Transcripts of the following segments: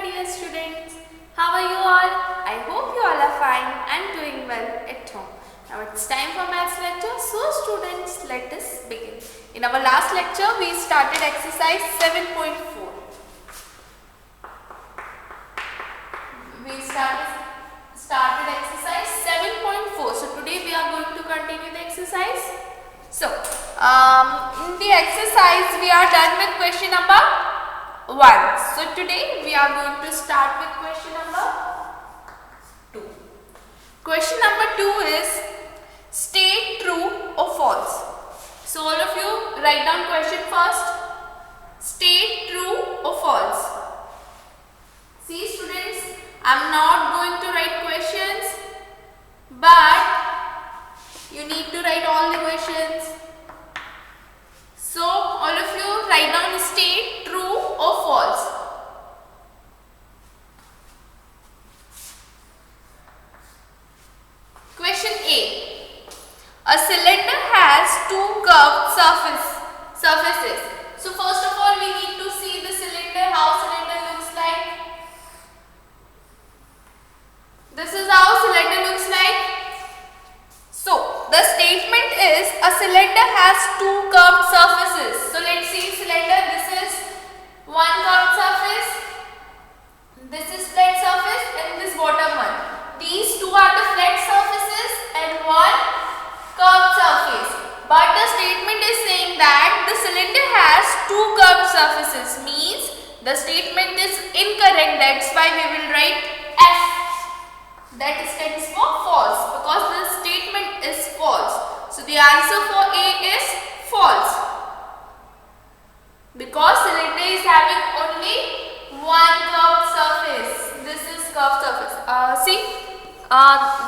dear students. How are you all? I hope you all are fine and doing well at home. Now it's time for maths lecture. So students, let us begin. In our last lecture, we started exercise 7.4. We started exercise 7.4. So today we are going to continue the exercise. So, in the exercise, we are done with question number 1. So today we are going to start with question number 2. Question number 2 is state true or false. So all of you write down question first. State true or false. See students, I am not going to write questions, but you need to write all the questions. So all of you write down state true or false. Question A. A cylinder has two curved surfaces. So first of all we need to see the cylinder, how cylinder looks like. This is how cylinder looks like. So the statement is a cylinder has two curved surfaces. So let's see cylinder. This is one curved surface. This is flat surface and this bottom one. These two are the flat surfaces and one curved surface. But the statement is saying that the cylinder has two curved surfaces. Means the statement is incorrect. That's why we will write F. That stands for false because the statement is false. So the answer for A is false because cylinder is having only one curved surface. This is curved surface.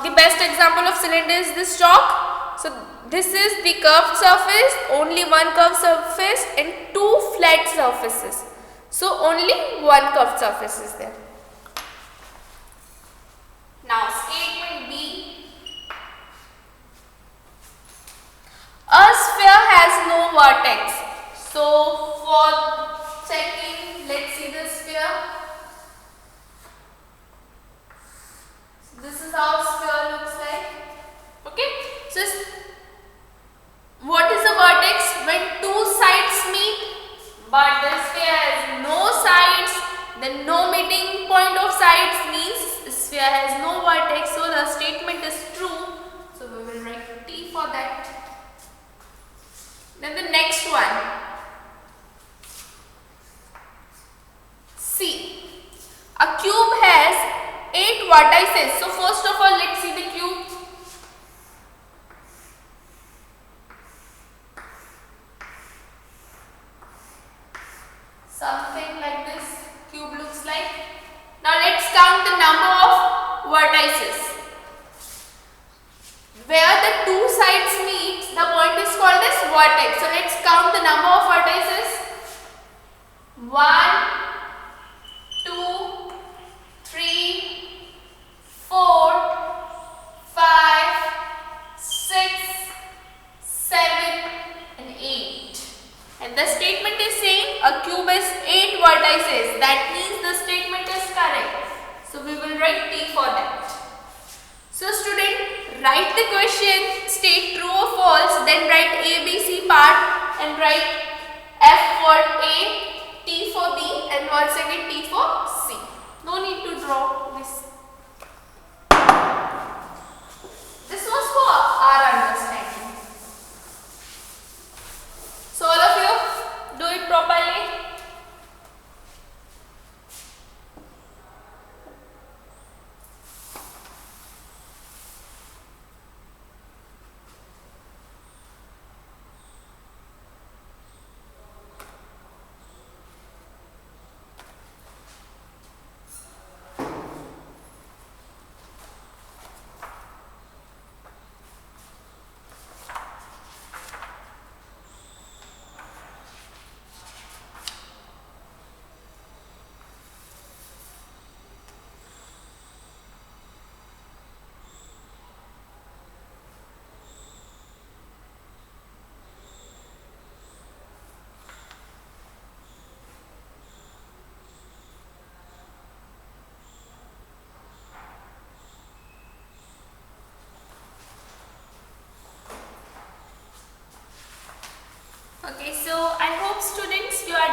The best example of cylinder is this chalk. So this is the curved surface, only one curved surface and two flat surfaces. So only one curved surface is there. Now statement B. A sphere has no vertex. So for checking, let's see the sphere. So this is how sphere looks like. Okay. So what is the vertex? When two sides meet, but the sphere has no sides, then no meeting point of sides means sphere has no vertex, so the statement is true. So we will write T for that. Then the next one. C. A cube has 8 vertices. So first of all, let's see the cube. Something like this cube looks like. Now let's count the number of vertices. Where the two sides meet, the point is called as vertex. So let's count the number of vertices. 1, 2, 3, 4, 5, 6, 7 and 8. And the statement is saying a cube has 8 vertices. That means the statement is correct. So we will write T for that. So student, write the question, state true or false, then write A, B, C part and write F for A, T for B and once again T for C. No need to draw this. This was for our understanding. So all of you, do it properly.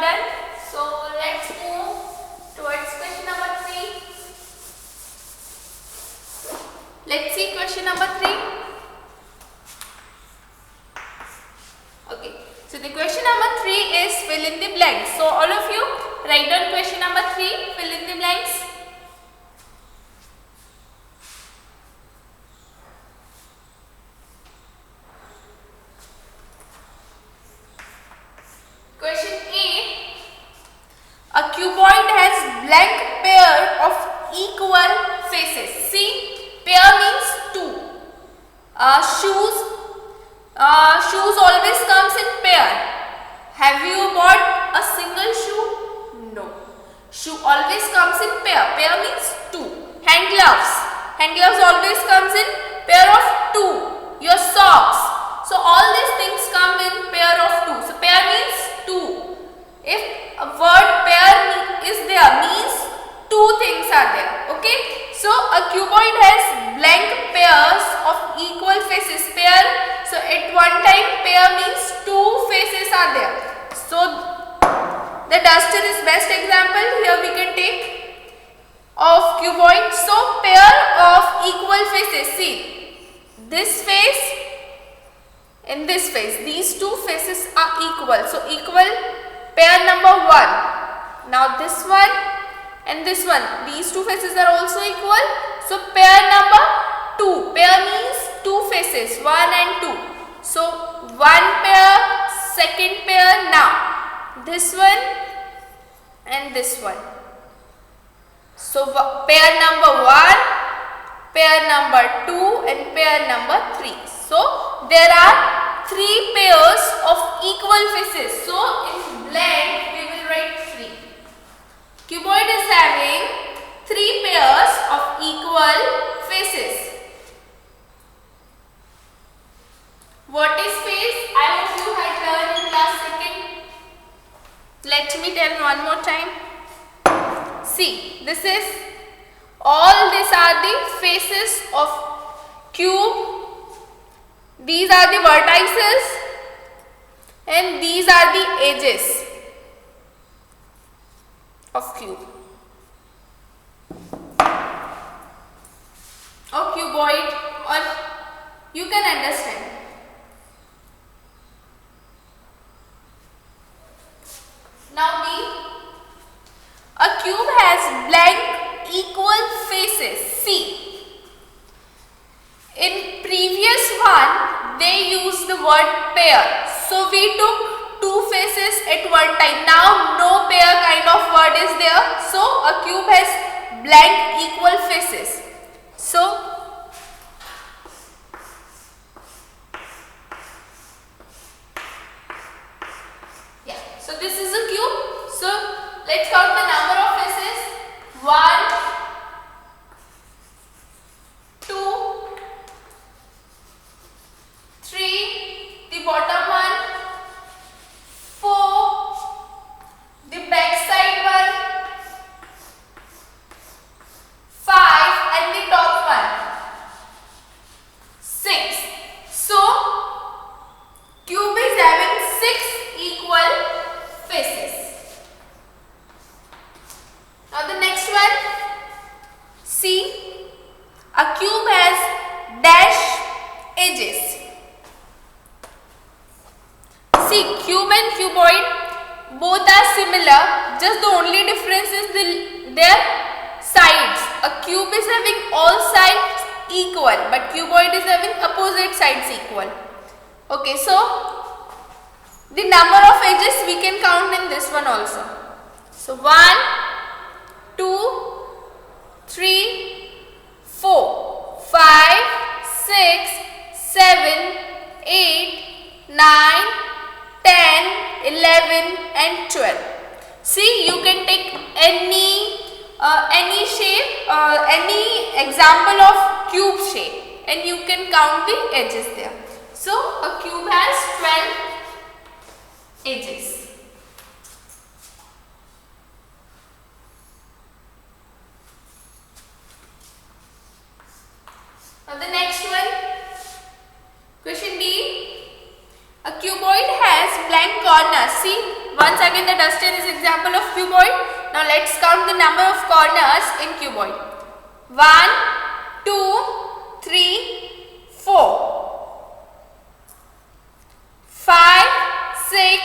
done. So let's move towards question number 3. Let's see question number 3. Okay, so the question number 3 is fill in the blanks. So all of you write down question number 3, fill in the blanks. Question A. A cuboid has blank pair of equal faces. See, pair means two. Shoes always comes in pair. Have you bought a single shoe? No. Shoe always comes in pair. Pair means two. Hand gloves. Hand gloves always comes in pair of two. Your socks. So all these things come in pair of two. So pair means two. If a word pair is there, means two things are there. Okay. So a cuboid has blank pairs of equal faces. Pair. So at one time pair means two faces are there. So the duster is best example. Here we can take of cuboid. So pair of equal faces. See, this face and this face. These two faces are equal. So equal pair number 1. Now this one and this one. These two faces are also equal. So pair number 2. Pair means two faces. 1 and 2. So one pair, second pair. Now this one and this one. So pair number 1, pair number 2 and pair number 3. So there are 3 pairs of equal faces. So in blank we will write 3. Cuboid is having 3 pairs of equal faces. What is face? I hope you had learned in class 2nd. Let me tell one more time. See, this is all these are the faces of cube. These are the vertices and these are the edges of cube or cuboid, or you can understand. Now a cube has blank equal faces. See, in previous one they used the word pair. So we took two faces at one time. Now no pair kind of word is there. So a cube has blank equal faces. So yeah. So this is a cube. So let's count the number of faces. 1, 2, 3, the bottom one, 4, the back side one, 5 and the top one, 6. So cube is having 6 equal faces. Now the next one, see, a cube has dash edges. See, cube and cuboid both are similar, just the only difference is their sides. A cube is having all sides equal, but cuboid is having opposite sides equal. Okay, so the number of edges we can count in this one also. So 1, 2, 3, 4, 5, 6, 7, 8, 9, 10, 11 and 12. See, you can take any shape, any example of cube shape, and you can count the edges there. So a cube has 12 edges. Now the next one, question D. A cuboid has blank corners. See, once again the duster example of cuboid. Now let's count the number of corners in cuboid. 1, 2, 3, 4, 5, 6,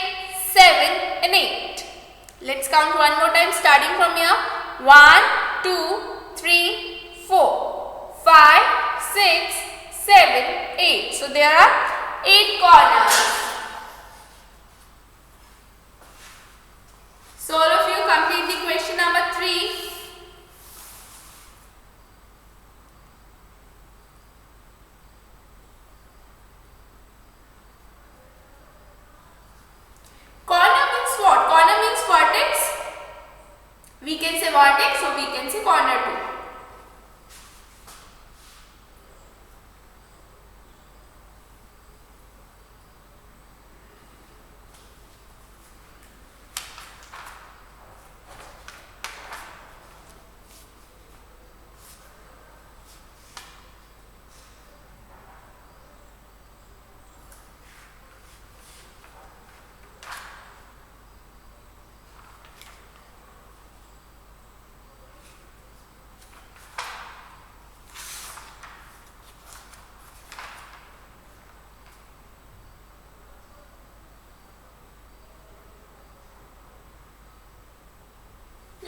7 and 8. Let's count one more time starting from here. 1, 2, 3, 4, 5, 6, 7, 8. So there are 8 corners. So all of you complete the question number 3. Corner means what? Corner means vertex. We can say vertex, so we can say corner too.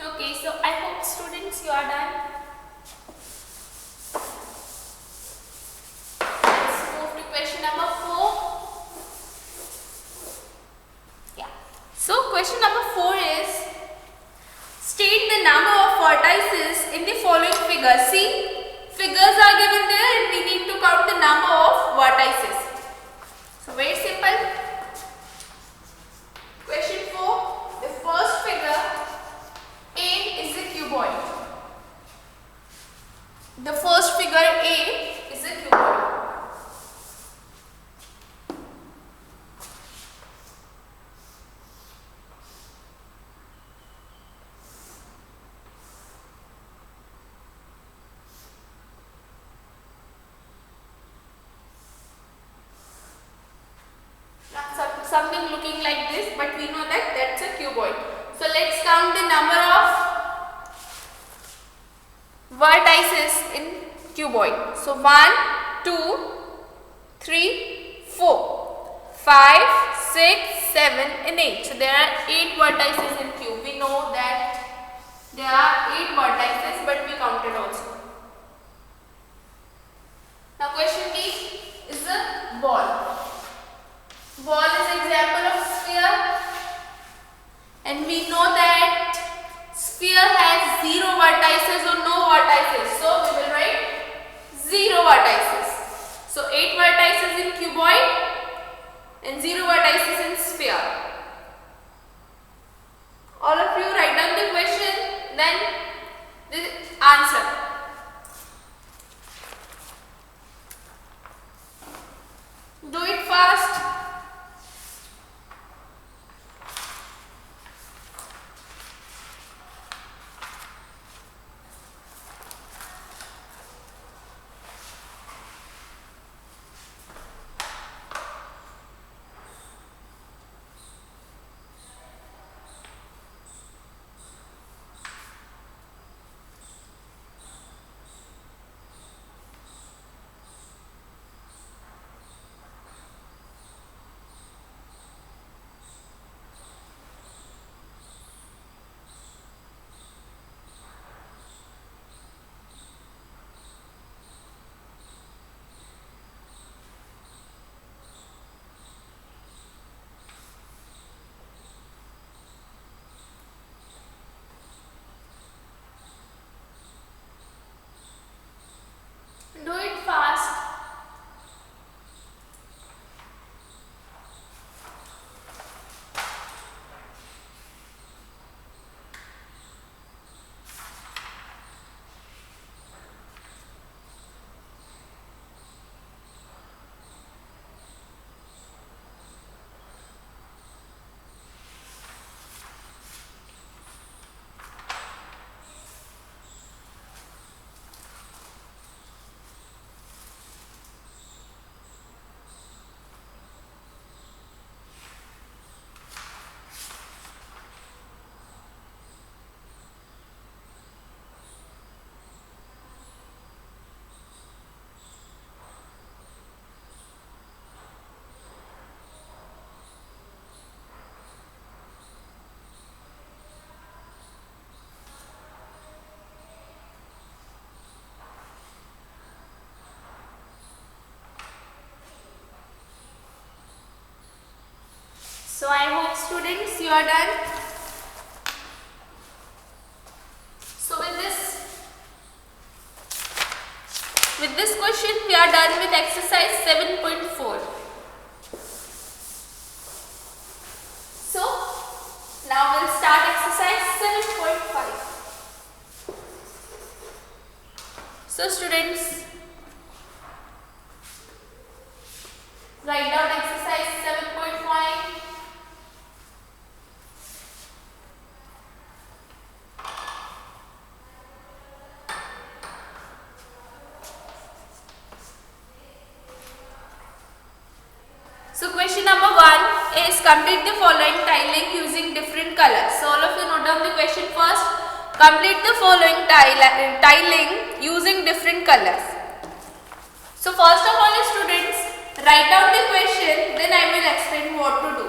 Okay, so I hope students you are done. Let's move to question number 4. Yeah. So question number 4 is, state the number of vertices in the following figure. See, figures are given there and we need to count the number of vertices. So very simple. Question 4, the first figure A is a cuboid. The first figure A is a cuboid. Something looking like this, but we know that that's a cuboid. So let's count the number of vertices in cuboid. So 1, 2, 3, 4, 5, 6, 7 and 8. So there are 8 vertices in cube. We know that there are 8 vertices, but we counted also. Now question B is a ball. Ball is example of sphere, and we know that sphere has 0 vertices or no vertices. So we will write 0 vertices. So 8 vertices in cuboid and 0 vertices in sphere. All of you write down the question, then the answer. Do it fast. students, you are done. So with this question we are done with exercise 7.4. So now we'll start exercise 7.5. So students, write down exercise 7.5. So question number 1 is complete the following tiling using different colors. So all of you note down the question first. Complete the following tiling using different colors. So first of all, students, write down the question, then I will explain what to do.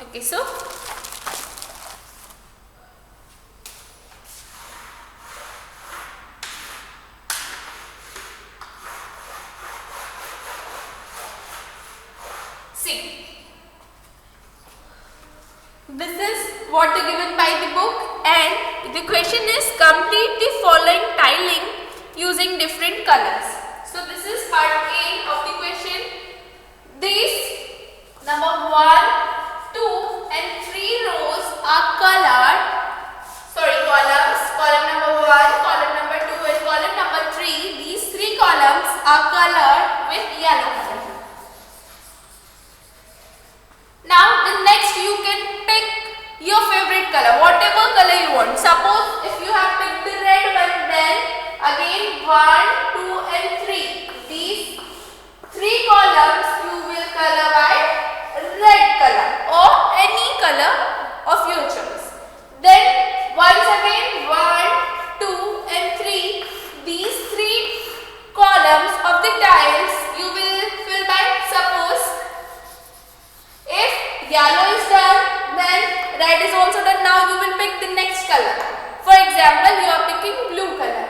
Okay, so see, this is what is given by the book, and the question is complete the following tiling using different colors. So this is part A of the question. These number 1, 2 and 3 rows are columns. Column number 1, column number 2 and column number 3. These 3 columns are colored with yellow color. Now the next, you can pick your favorite color, whatever color you want. Suppose if you have picked the red one, then again 1, 2 and 3. These 3 columns you will color by red color or any color of your choice. Then once again 1, 2 and 3. These 3 columns of the tiles you will fill by, suppose if yellow is done, then red is also done. Now you will pick the next color. For example, you are picking blue color.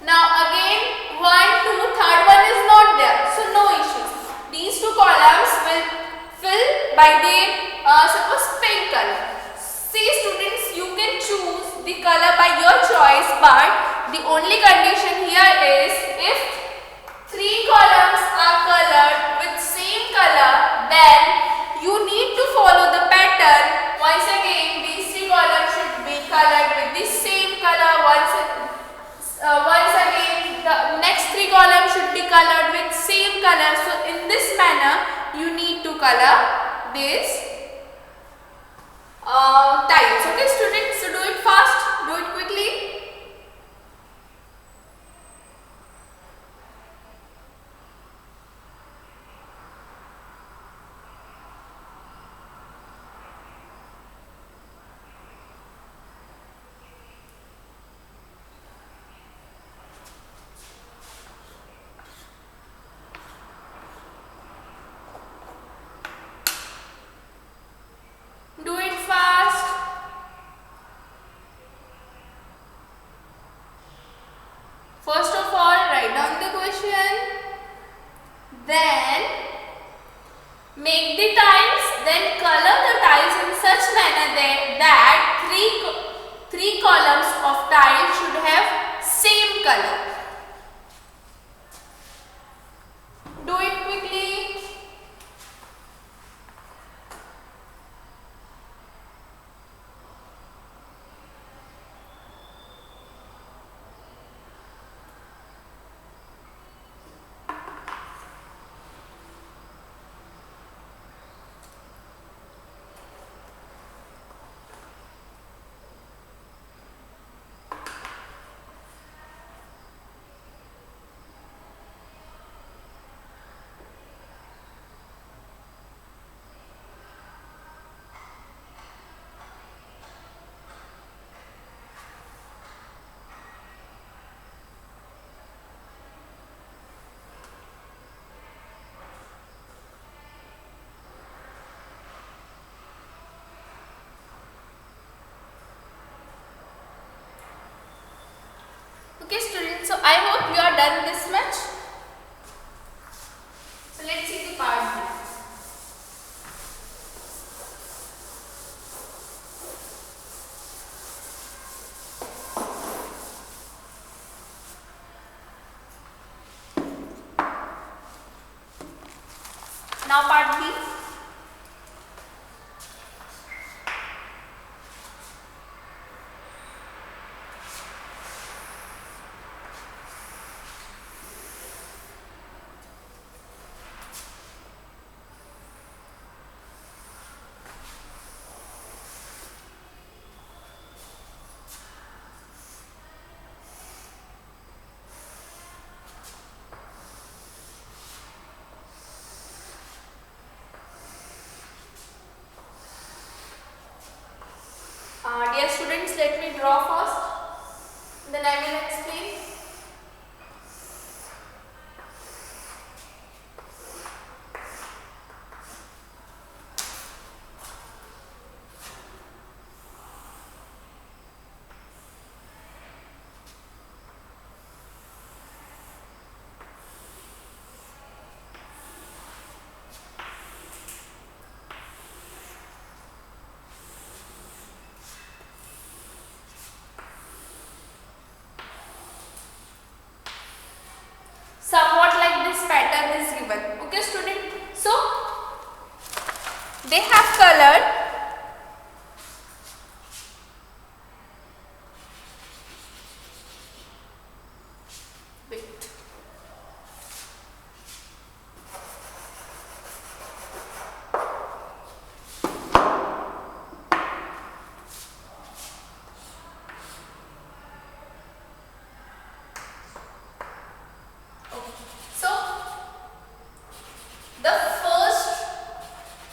Now again 1, 2, third one is not there, so no issues. These 2 columns will fill by the suppose pink color. See students, you can choose the color by your choice, but the only condition here is if 3 columns are colored with same color, then you need to follow the pattern. Once again, these 3 columns should be colored with the same color. Once again, the next 3 columns should be colored with same color. So in this manner, you need to color this tiles. Okay students, so do it fast, do it quickly. Do it fast. First of all, write down the question, then make the tiles, then color the tiles in such manner that 3 columns of tiles should have same color. Do it quickly. I hope you are done this much. So let's see the part B. Now part B. Dear students, let me draw first, then I will explain. Somewhat like this pattern is given. Okay, student. So they have colored wait. So the first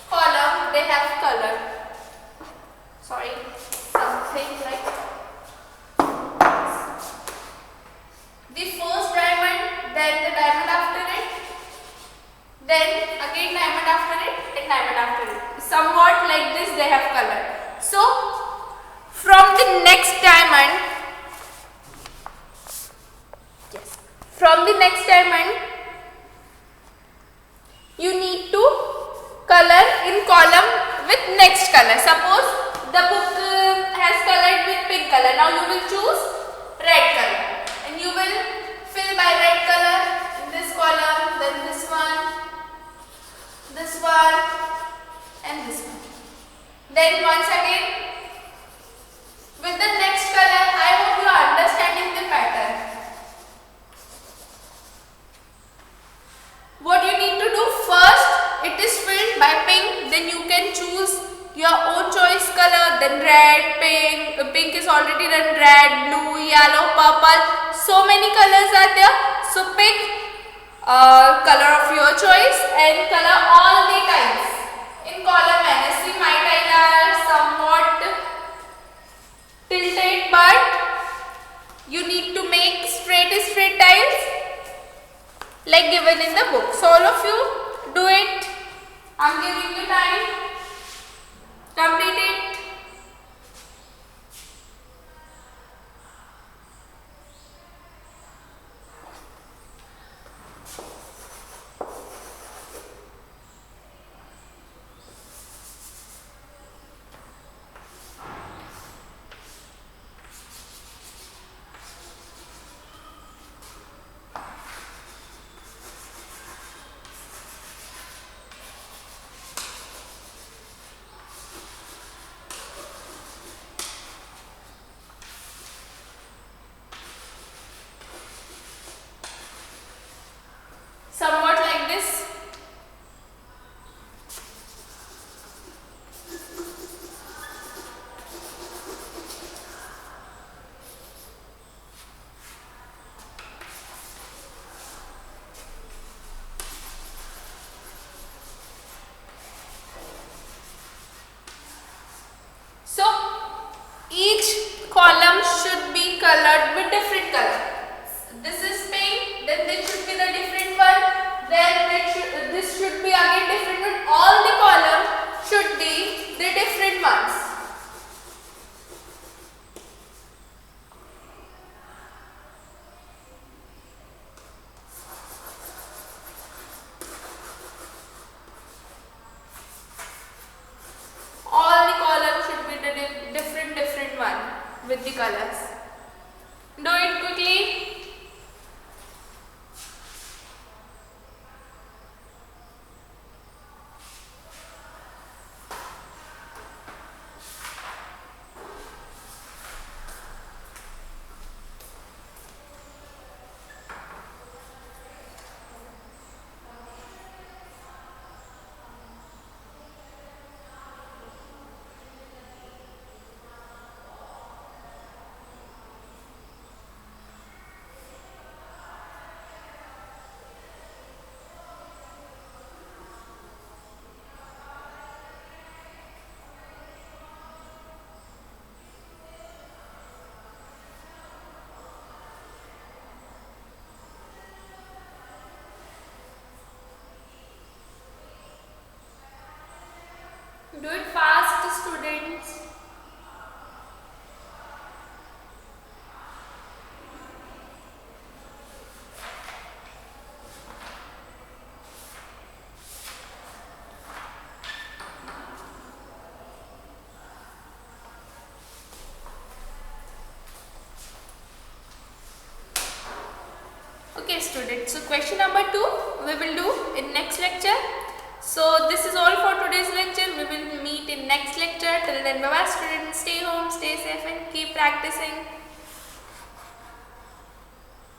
column they have colored. Sorry, something like the first diamond, then the diamond after it, then again diamond after it, and diamond after it. Somewhat like this they have colored. So from the next diamond, yes, from the next diamond, you need to color in column with next color. Suppose the book has colored with pink color. Now you will choose red color and you will fill by red color in this column, then this one, and this one. Then once again with the next color. I hope you are understanding the pattern. What you need to do first, it is filled by pink, then you can choose your own choice color, then red, pink is already done, red, blue, yellow, purple, so many colors are there. So pick color of your choice and color all the tiles in column N. See, my tiles are somewhat tilted, but you need to make straight tiles like given in the book. So all of you do it. I am giving you time. Complete it. Somewhat like this. So each column should be colored with different color. This is pink, then this should be the different one, then this should be again different one. All the columns should be the different ones. Okay students, so question number 2 we will do in next lecture. So this is all for today's lecture. We will meet in next lecture. Till then, bye bye students. Stay home, stay safe and keep practicing.